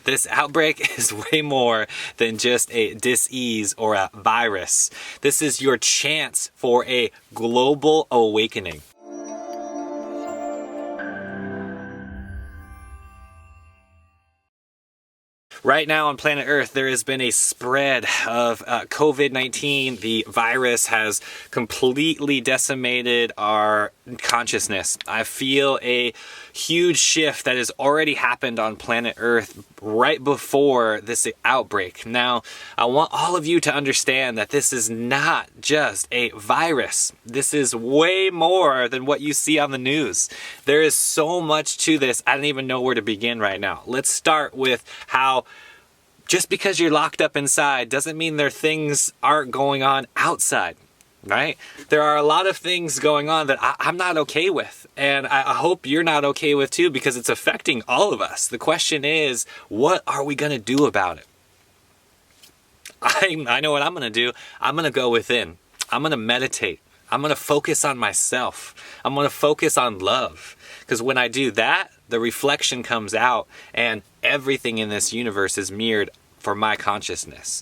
This outbreak is way more than just a disease or a virus. This is your chance for a global awakening. Right now on planet Earth, there has been a spread of COVID-19. The virus has completely decimated our consciousness. I feel a huge shift that has already happened on planet Earth right before this outbreak. Now, I want all of you to understand that this is not just a virus. This is way more than what you see on the news. There is so much to this, I don't even know where to begin right now. Let's start with how just because you're locked up inside doesn't mean things aren't going on outside, right? There are a lot of things going on that I'm not okay with, and I hope you're not okay with too, because it's affecting all of us. The question is, what are we going to do about it? I know what I'm going to do. I'm going to go within. I'm going to meditate. I'm going to focus on myself. I'm going to focus on love, because when I do that, the reflection comes out and everything in this universe is mirrored for my consciousness.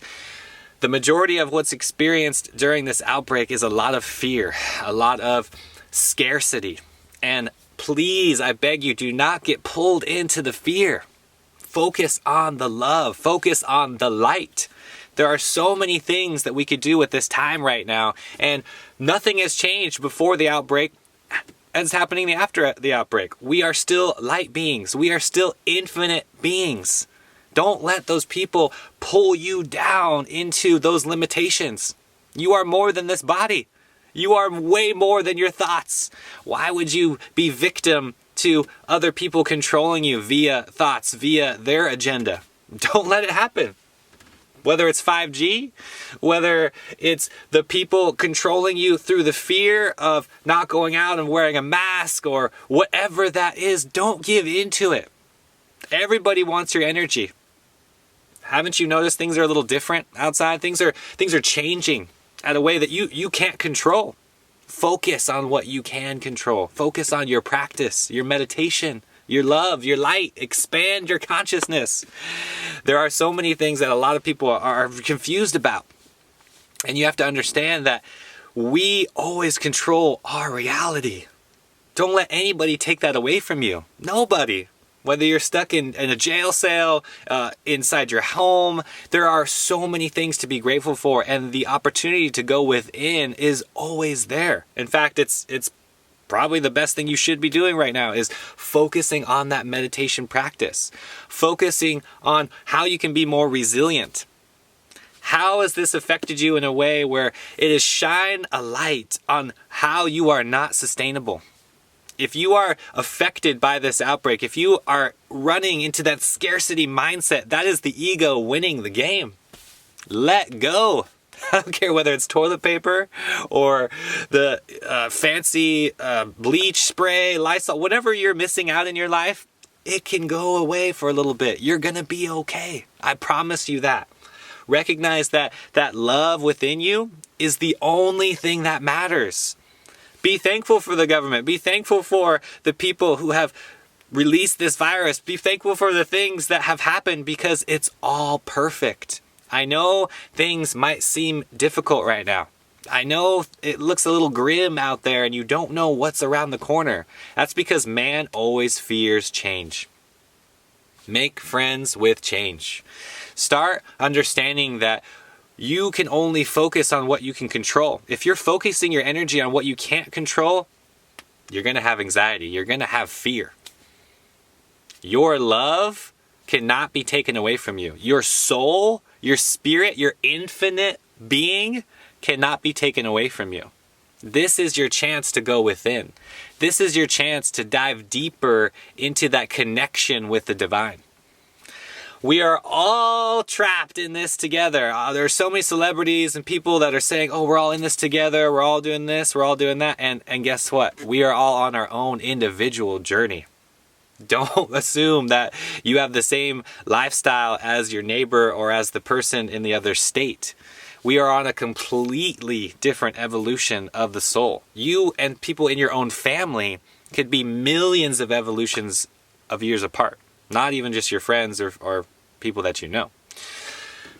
The majority of what's experienced during this outbreak is a lot of fear, a lot of scarcity. And please, I beg you, do not get pulled into the fear. Focus on the love. Focus on the light. There are so many things that we could do at this time right now, and nothing has changed before the outbreak as happening after the outbreak. We are still light beings. We are still infinite beings. Don't let those people pull you down into those limitations. You are more than this body. You are way more than your thoughts. Why would you be victim to other people controlling you via thoughts, via their agenda? Don't let it happen. Whether it's 5G, whether it's the people controlling you through the fear of not going out and wearing a mask, or whatever that is, don't give into it. Everybody wants your energy. Haven't you noticed things are a little different outside? Things are changing at a way that you can't control. Focus on what you can control. Focus on your practice, your meditation, your love, your light. Expand your consciousness. There are so many things that a lot of people are confused about. And you have to understand that we always control our reality. Don't let anybody take that away from you. Nobody. Whether you're stuck in a jail cell, inside your home, there are so many things to be grateful for. And the opportunity to go within is always there. In fact, it's probably the best thing you should be doing right now is focusing on that meditation practice. Focusing on how you can be more resilient. How has this affected you in a way where it has shined a light on how you are not sustainable? If you are affected by this outbreak, if you are running into that scarcity mindset, that is the ego winning the game. Let go. I don't care whether it's toilet paper or the fancy bleach spray, Lysol, whatever you're missing out in your life, it can go away for a little bit. You're going to be okay. I promise you that. Recognize that love within you is the only thing that matters. Be thankful for the government. Be thankful for the people who have released this virus. Be thankful for the things that have happened, because it's all perfect. I know things might seem difficult right now. I know it looks a little grim out there and you don't know what's around the corner. That's because man always fears change. Make friends with change. Start understanding that you can only focus on what you can control. If you're focusing your energy on what you can't control, you're going to have anxiety. You're going to have fear. Your love cannot be taken away from you. Your soul, your spirit, your infinite being cannot be taken away from you. This is your chance to go within. This is your chance to dive deeper into that connection with the divine. We are all trapped in this together. There are so many celebrities and people that are saying, oh, we're all in this together. We're all doing this. We're all doing that. And guess what? We are all on our own individual journey. Don't assume that you have the same lifestyle as your neighbor or as the person in the other state. We are on a completely different evolution of the soul. You and people in your own family could be millions of evolutions of years apart. Not even just your friends or people that you know.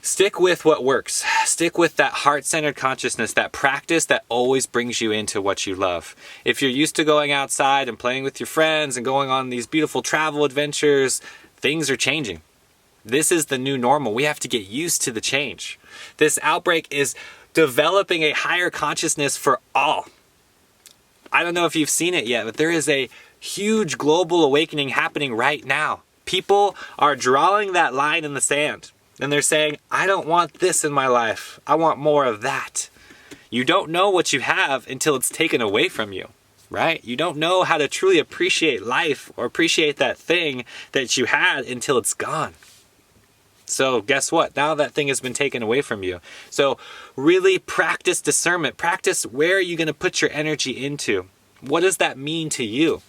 Stick with what works. Stick with that heart-centered consciousness, that practice that always brings you into what you love. If you're used to going outside and playing with your friends and going on these beautiful travel adventures, things are changing. This is the new normal. We have to get used to the change. This outbreak is developing a higher consciousness for all. I don't know if you've seen it yet, but there is a huge global awakening happening right now. People are drawing that line in the sand. And they're saying, I don't want this in my life. I want more of that. You don't know what you have until it's taken away from you, right? You don't know how to truly appreciate life or appreciate that thing that you had until it's gone. So guess what? Now that thing has been taken away from you. So really practice discernment. Practice where are you going to put your energy into? What does that mean to you?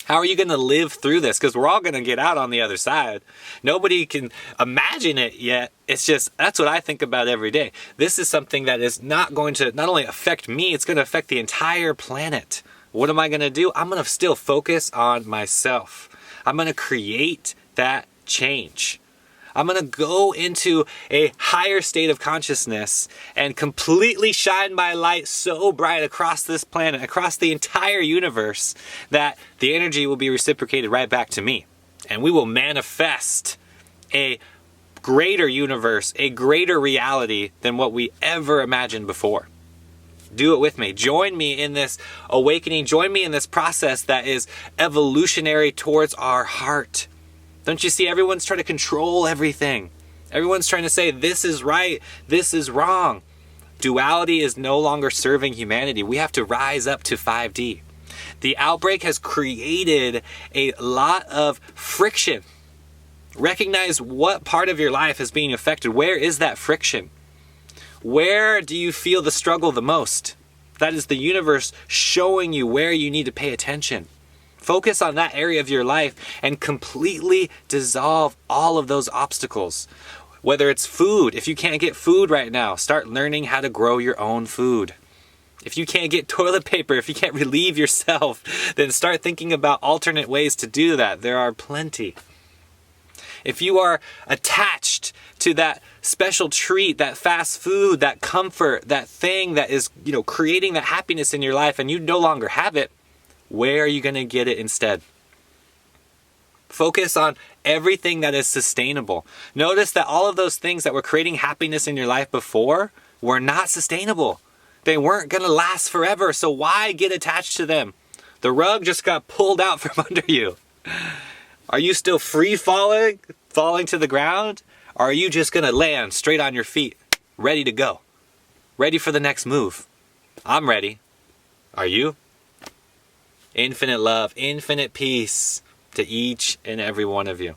How are you going to live through this? Because we're all going to get out on the other side. Nobody can imagine it yet. It's just, that's what I think about every day. This is something that is not going to not only affect me, it's going to affect the entire planet. What am I going to do? I'm going to still focus on myself. I'm going to create that change. I'm going to go into a higher state of consciousness and completely shine my light so bright across this planet, across the entire universe, that the energy will be reciprocated right back to me. And we will manifest a greater universe, a greater reality than what we ever imagined before. Do it with me. Join me in this awakening. Join me in this process that is evolutionary towards our heart. Don't you see? Everyone's trying to control everything. Everyone's trying to say, this is right, this is wrong. Duality is no longer serving humanity. We have to rise up to 5D. The outbreak has created a lot of friction. Recognize what part of your life is being affected. Where is that friction? Where do you feel the struggle the most? That is the universe showing you where you need to pay attention. Focus on that area of your life and completely dissolve all of those obstacles. Whether it's food, if you can't get food right now, start learning how to grow your own food. If you can't get toilet paper, if you can't relieve yourself, then start thinking about alternate ways to do that. There are plenty. If you are attached to that special treat, that fast food, that comfort, that thing that is, creating that happiness in your life and you no longer have it, where are you going to get it instead? Focus on everything that is sustainable. Notice that all of those things that were creating happiness in your life before were not sustainable. They weren't going to last forever, so why get attached to them? The rug just got pulled out from under you. Are you still free falling to the ground? Or are you just going to land straight on your feet, ready to go? Ready for the next move? I'm ready. Are you? Infinite love, infinite peace to each and every one of you.